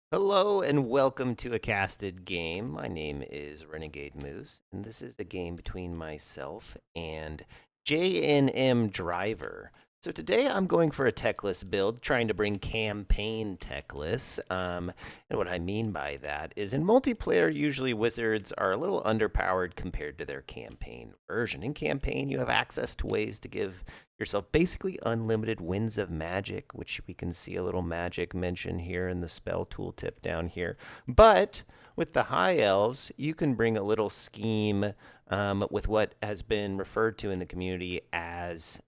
Hello and welcome to a casted game. My name is Renegade Moose, and this is a game between myself and JNM Driver. So today I'm going for a Teclis build, trying to bring campaign Teclis. And what I mean by that is in multiplayer, usually wizards are a little underpowered compared to their campaign version. In campaign, you have access to ways to give yourself basically unlimited winds of magic, which we can see a little magic mention here in the spell tooltip down here. But with the high elves, you can bring a little scheme with what has been referred to in the community as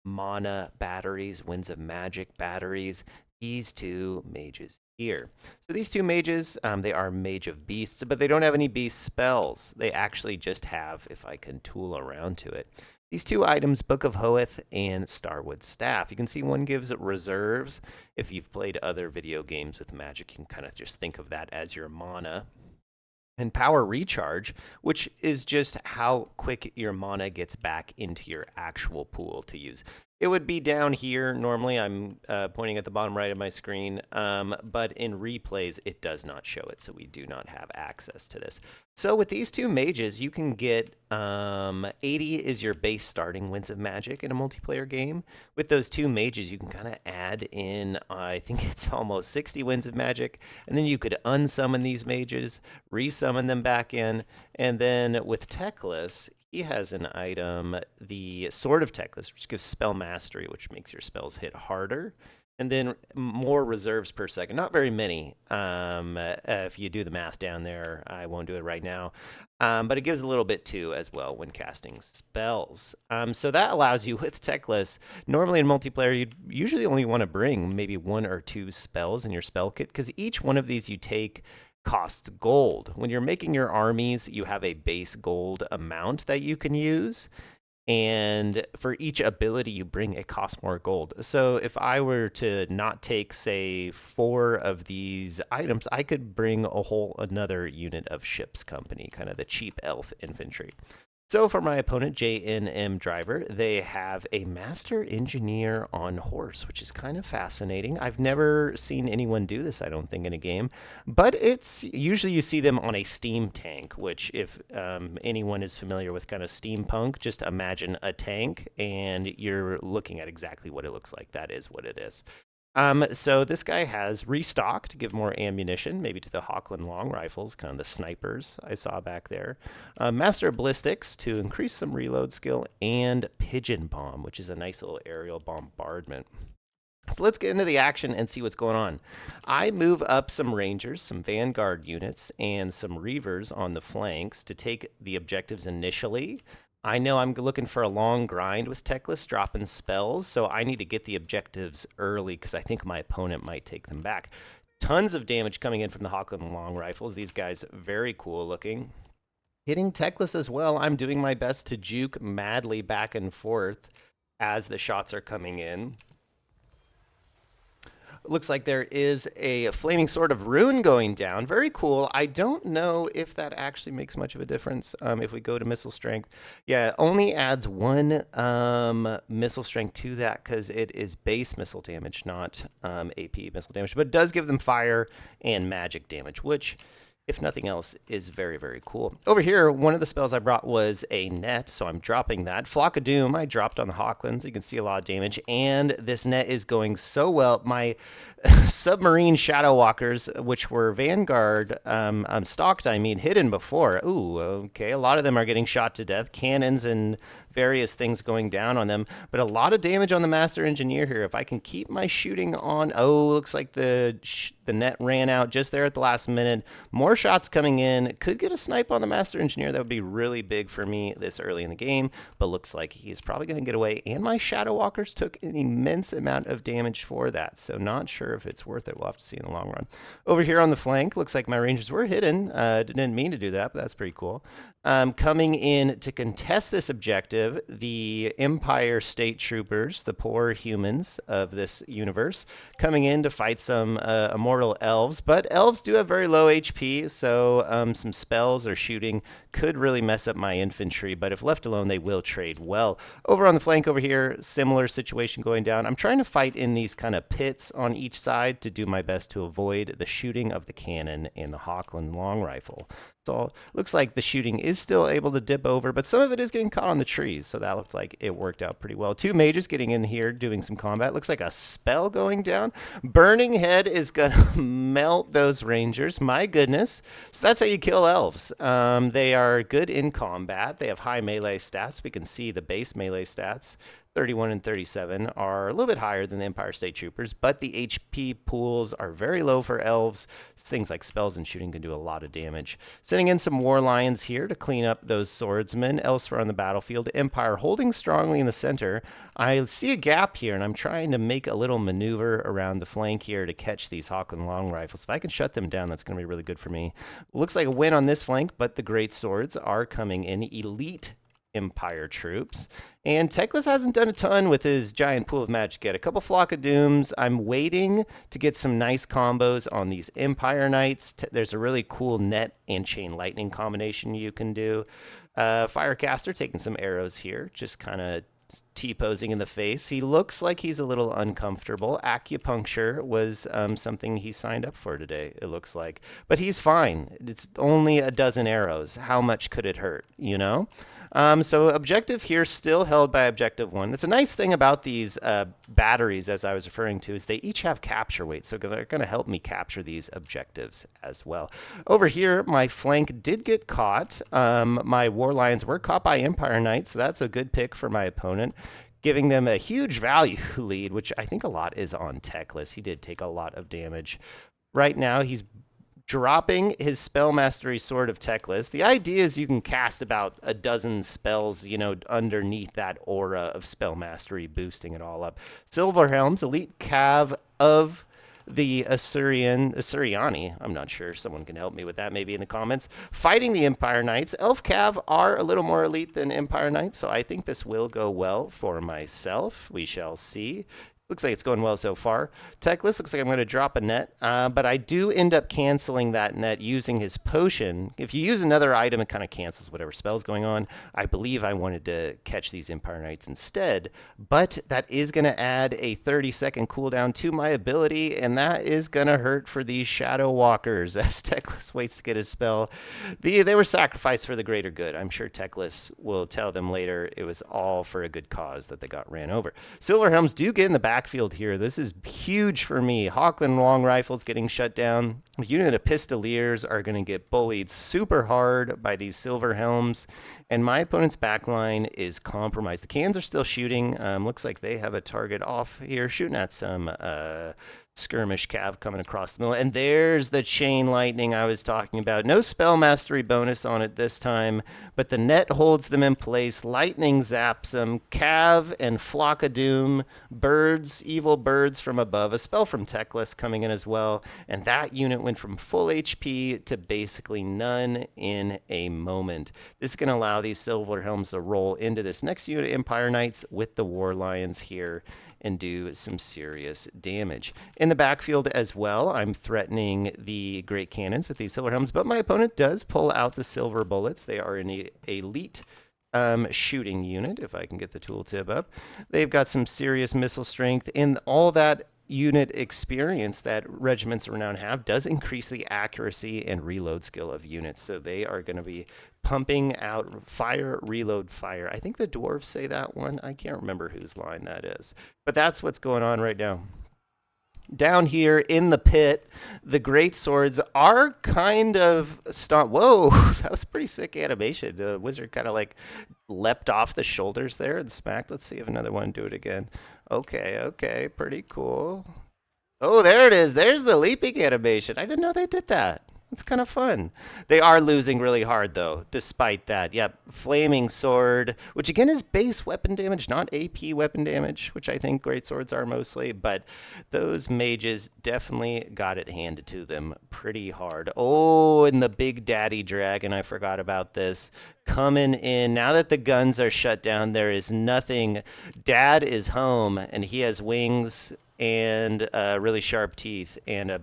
mana batteries, winds of magic batteries. These two mages here. So these two mages, they are mage of beasts, but they don't have any beast spells. They actually just have, if I can tool around to it, these two items, Book of Hoeth and Starwood Staff. You can see one gives reserves. If you've played other video games with magic, you can kind of just think of that as your mana. And Power Recharge, which is just how quick your mana gets back into your actual pool to use. It would be down here. Normally, I'm pointing at the bottom right of my screen, but in replays, it does not show it, so we do not have access to this. So with these two mages, you can get 80 is your base starting winds of magic in a multiplayer game. With those two mages, you can kind of add in, I think it's almost 60 winds of magic, and then you could unsummon these mages, resummon them back in, and then with Teclis, he has an item, the Sword of Teclis, which gives spell mastery, which makes your spells hit harder, and then more reserves per second. Not very many. If you do the math down there, I won't do it right now. But it gives a little bit too as well when casting spells. So that allows you with Teclis. Normally in multiplayer, you'd usually only want to bring maybe one or two spells in your spell kit because each one of these you take costs gold. When you're making your armies, you have a base gold amount that you can use. And for each ability you bring, it costs more gold. So if I were to not take, say, 4 of these items, I could bring a whole another unit of ship's company, kind of the cheap elf infantry. So for my opponent, JNM Driver, they have a master engineer on horse, which is kind of fascinating. I've never seen anyone do this, I don't think, in a game. But it's usually you see them on a steam tank, which if anyone is familiar with kind of steampunk, just imagine a tank and you're looking at exactly what it looks like. That is what it is. So this guy has restocked to give more ammunition, maybe to the Hawkland long rifles, kind of the snipers I saw back there. Master Ballistics to increase some reload skill, and Pigeon Bomb, which is a nice little aerial bombardment. So let's get into the action and see what's going on. I move up some Rangers, some Vanguard units, and some Reavers on the flanks to take the objectives initially. I know I'm looking for a long grind with Teclis, dropping spells, so I need to get the objectives early because I think my opponent might take them back. Tons of damage coming in from the Hawkland long rifles. These guys, very cool looking. Hitting Teclis as well. I'm doing my best to juke madly back and forth as the shots are coming in. Looks like there is a flaming sword of rune going down. Very cool. I don't know if that actually makes much of a difference if we go to missile strength. Yeah, it only adds 1 missile strength to that because it is base missile damage, not AP missile damage. But it does give them fire and magic damage, which, if nothing else, is very, very cool. Over here, one of the spells I brought was a net, so I'm dropping that. Flock of Doom, I dropped on the Hawklands. You can see a lot of damage, and this net is going so well. My submarine Shadow Walkers, which were Vanguard stocked, hidden before. Ooh, okay, a lot of them are getting shot to death. Cannons and various things going down on them, but a lot of damage on the Master Engineer here. If I can keep my shooting on, looks like the net ran out just there at the last minute. More shots coming in. Could get a snipe on the Master Engineer. That would be really big for me this early in the game, but looks like he's probably going to get away. And my Shadow Walkers took an immense amount of damage for that, so not sure if it's worth it. We'll have to see in the long run. Over here on the flank, looks like my Rangers were hidden. Didn't mean to do that, but that's pretty cool. Coming in to contest this objective objective, the Empire State Troopers, the poor humans of this universe, coming in to fight some immortal elves. But elves do have very low HP, so some spells or shooting could really mess up my infantry. But if left alone, they will trade well. Over on the flank over here, similar situation going down. I'm trying to fight in these kind of pits on each side to do my best to avoid the shooting of the cannon and the Hochland long rifle. So looks like the shooting is still able to dip over, but some of it is getting caught on the trees. So that looks like it worked out pretty well. Two mages getting in here doing some combat. Looks like a spell going down. Burning Head is going to melt those rangers. My goodness. So that's how you kill elves. They are good in combat. They have high melee stats. We can see the base melee stats. 31 and 37 are a little bit higher than the Empire State Troopers, but the HP pools are very low for elves. Things like spells and shooting can do a lot of damage. Sending in some War Lions here to clean up those swordsmen. Elsewhere on the battlefield, Empire holding strongly in the center. I see a gap here, and I'm trying to make a little maneuver around the flank here to catch these Hochland long rifles. If I can shut them down, that's going to be really good for me. Looks like a win on this flank, but the great swords are coming in. Elite Empire troops. And Teclis hasn't done a ton with his giant pool of magic yet. A couple Flock of Dooms. I'm waiting to get some nice combos on these Empire Knights. There's a really cool net and chain lightning combination you can do. Firecaster taking some arrows here, just kind of T-posing in the face. He looks like he's a little uncomfortable. Acupuncture was something he signed up for today, it looks like. But he's fine. It's only a dozen arrows. How much could it hurt, you know? So objective here still held by objective 1. It's a nice thing about these batteries, as I was referring to, is they each have capture weight, so they're going to help me capture these objectives as well. Over here, my flank did get caught. My War Lions were caught by Empire Knights, so that's a good pick for my opponent, giving them a huge value lead, which I think a lot is on Teclis. He did take a lot of damage. Right now, he's dropping his spell mastery sword of Teclis. The idea is you can cast about a dozen spells, you know, underneath that aura of spell mastery, boosting it all up. Silver Helms, elite cav of the Assyriani. I'm not sure. Someone can help me with that maybe in the comments. Fighting the Empire Knights. Elf Cav are a little more elite than Empire Knights, so I think this will go well for myself. We shall see. Looks like it's going well so far. Teclis looks like I'm going to drop a net, but I do end up canceling that net using his potion. If you use another item, it kind of cancels whatever spell's going on. I believe I wanted to catch these Empire Knights instead, but that is going to add a 30-second cooldown to my ability, and that is going to hurt for these Shadow Walkers as Teclis waits to get his spell. They were sacrificed for the greater good. I'm sure Teclis will tell them later it was all for a good cause that they got ran over. Silver Helms do get in the backfield here. This is huge for me. Hochland long rifles getting shut down. A unit of Pistoliers are going to get bullied super hard by these Silver Helms, and my opponent's backline is compromised. The cans are still shooting. Looks like they have a target off here, shooting at some skirmish cav coming across the middle. And there's the chain lightning I was talking about. No spell mastery bonus on it this time, but the net holds them in place. Lightning zaps them. Cav and Flock of Doom, birds, evil birds from above. A spell from Teclis coming in as well. And that unit went from full HP to basically none in a moment. This is going to allow these Silver Helms to roll into this next unit, Empire Knights, with the War Lions here and do some serious damage. In the backfield as well, I'm threatening the Great Cannons with these Silver Helms, but my opponent does pull out the Silver Bullets. They are an elite shooting unit, if I can get the tooltip up. They've got some serious missile strength, and all that unit experience that regiments renown have does increase the accuracy and reload skill of units. So they are going to be pumping out fire, reload, fire. I think the dwarves say that one. I can't remember whose line that is. But that's what's going on right now. Down here in the pit, the great swords are kind of Whoa, that was pretty sick animation. The wizard kind of like leapt off the shoulders there and smacked. Let's see if another one do it again. Okay, pretty cool. Oh, there it is. There's the leaping animation. I didn't know they did that. It's kind of fun. They are losing really hard, though, despite that. Yep, Flaming Sword, which again is base weapon damage, not AP weapon damage, which I think great swords are mostly. But those mages definitely got it handed to them pretty hard. Oh, and the Big Daddy Dragon, I forgot about this. Coming in. Now that the guns are shut down, there is nothing. Dad is home, and he has wings and really sharp teeth and a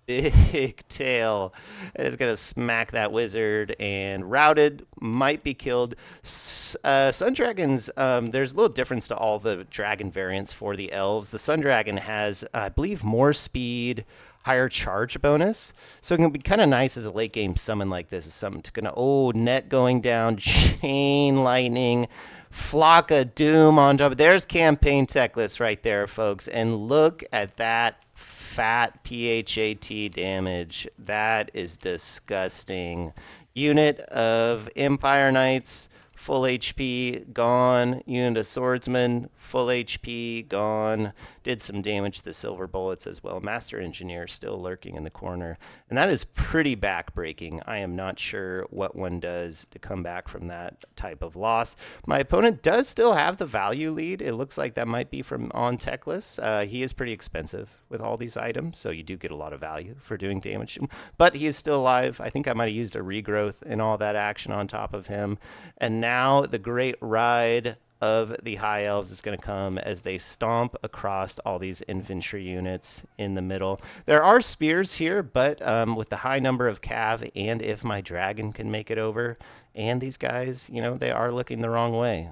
big tail, and is going to smack that wizard, and routed, might be killed. Sun Dragons, there's a little difference to all the dragon variants for the elves. The Sun Dragon has, I believe, more speed, higher charge bonus. So it can be kind of nice as a late game summon like this. Is something to gonna, oh, net going down, chain lightning, flock of doom on top. There's campaign Teclis right there, folks. And look at that fat PHAT damage. That is disgusting. Unit of Empire Knights, full HP, gone. Unit of Swordsman, full HP, gone. Did some damage to the silver bullets as well. Master Engineer still lurking in the corner. And that is pretty backbreaking. I am not sure what one does to come back from that type of loss. My opponent does still have the value lead. It looks like that might be from on Teclis. He is pretty expensive with all these items, so you do get a lot of value for doing damage to him. But he is still alive. I think I might have used a regrowth and all that action on top of him. And now the great ride of the High Elves is going to come as they stomp across all these infantry units in the middle. There are spears here, but with the high number of cav, and if my dragon can make it over, and these guys, you know, they are looking the wrong way.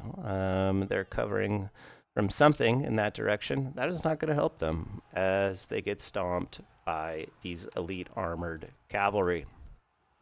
They're covering from something in that direction. That is not going to help them as they get stomped by these elite armored cavalry.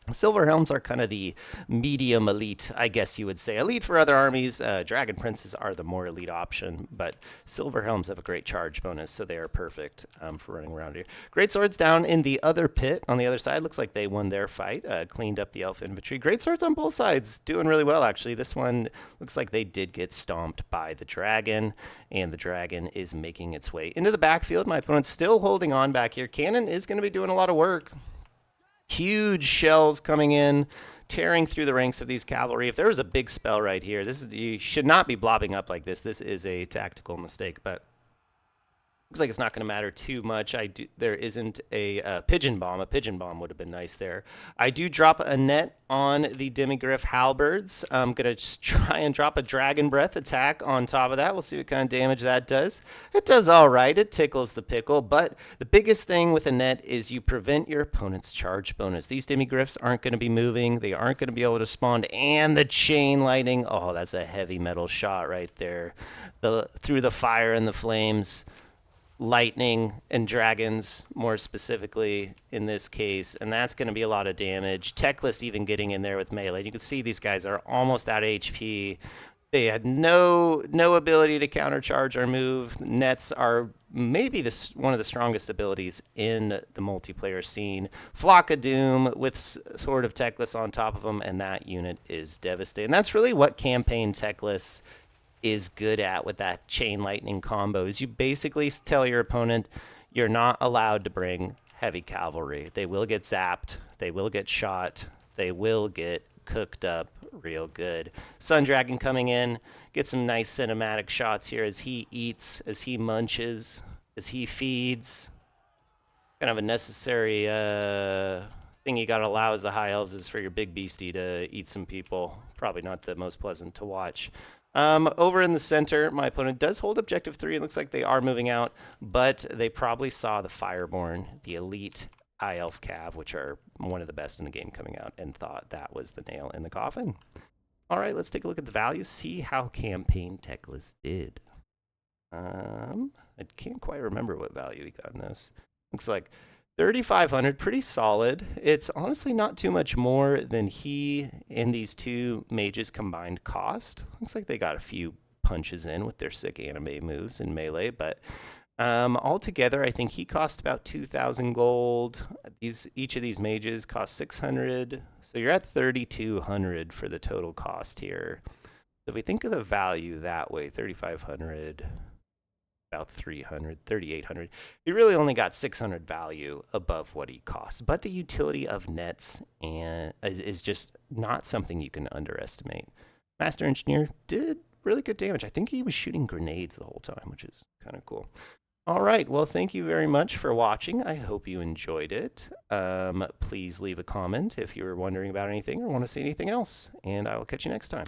Silver Helms are kind of the medium elite, I guess you would say. Elite for other armies. Dragon Princes are the more elite option, but Silver Helms have a great charge bonus, so they are perfect for running around here. Great Swords down in the other pit on the other side. Looks like they won their fight, cleaned up the elf infantry. Great Swords on both sides, doing really well, actually. This one looks like they did get stomped by the dragon, and the dragon is making its way into the backfield. My opponent's still holding on back here. Cannon is going to be doing a lot of work. Huge shells coming in, tearing through the ranks of these cavalry. If there was a big spell right here, you should not be blobbing up like this. This is a tactical mistake, but looks like it's not going to matter too much. There isn't a pigeon bomb. A pigeon bomb would have been nice there. I do drop a net on the Demigryph halberds. I'm going to just try and drop a Dragon Breath attack on top of that. We'll see what kind of damage that does. It does all right. It tickles the pickle, but the biggest thing with a net is you prevent your opponent's charge bonus. These Demigryphs aren't going to be moving. They aren't going to be able to spawn, and the chain lightning. Oh, that's a heavy metal shot right there. Through the fire and the flames. Lightning and dragons, more specifically in this case, and that's going to be a lot of damage. Teclis even getting in there with melee. You can see these guys are almost out of HP. They had no ability to countercharge or move. Nets are maybe one of the strongest abilities in the multiplayer scene. Flock of Doom with Sword of Teclis on top of them, and that unit is devastating. That's really what campaign Teclis is good at with that chain lightning combo. Is you basically tell your opponent you're not allowed to bring heavy cavalry. They will get zapped, they will get shot, they will get cooked up real good. Sun Dragon coming in, get some nice cinematic shots here as he eats, as he munches, as he feeds. Kind of a necessary thing you gotta allow as the High Elves is for your big beastie to eat some people. Probably not the most pleasant to watch. Over in the center, my opponent does hold objective 3. It looks like they are moving out, but they probably saw the Fireborn, the elite High Elf Cav, which are one of the best in the game coming out, and thought that was the nail in the coffin. All right, let's take a look at the values, see how campaign Teclis did. I can't quite remember what value he got in this. Looks like 3,500, pretty solid. It's honestly not too much more than he and these two mages combined cost. Looks like they got a few punches in with their sick anime moves in melee, but altogether, I think he cost about 2,000 gold. Each of these mages cost 600, so you're at 3,200 for the total cost here. So if we think of the value that way, 3,500 about 300, 3,800. He really only got 600 value above what he costs. But the utility of nets is just not something you can underestimate. Master Engineer did really good damage. I think he was shooting grenades the whole time, which is kind of cool. All right. Well, thank you very much for watching. I hope you enjoyed it. Please leave a comment if you were wondering about anything or want to see anything else, and I will catch you next time.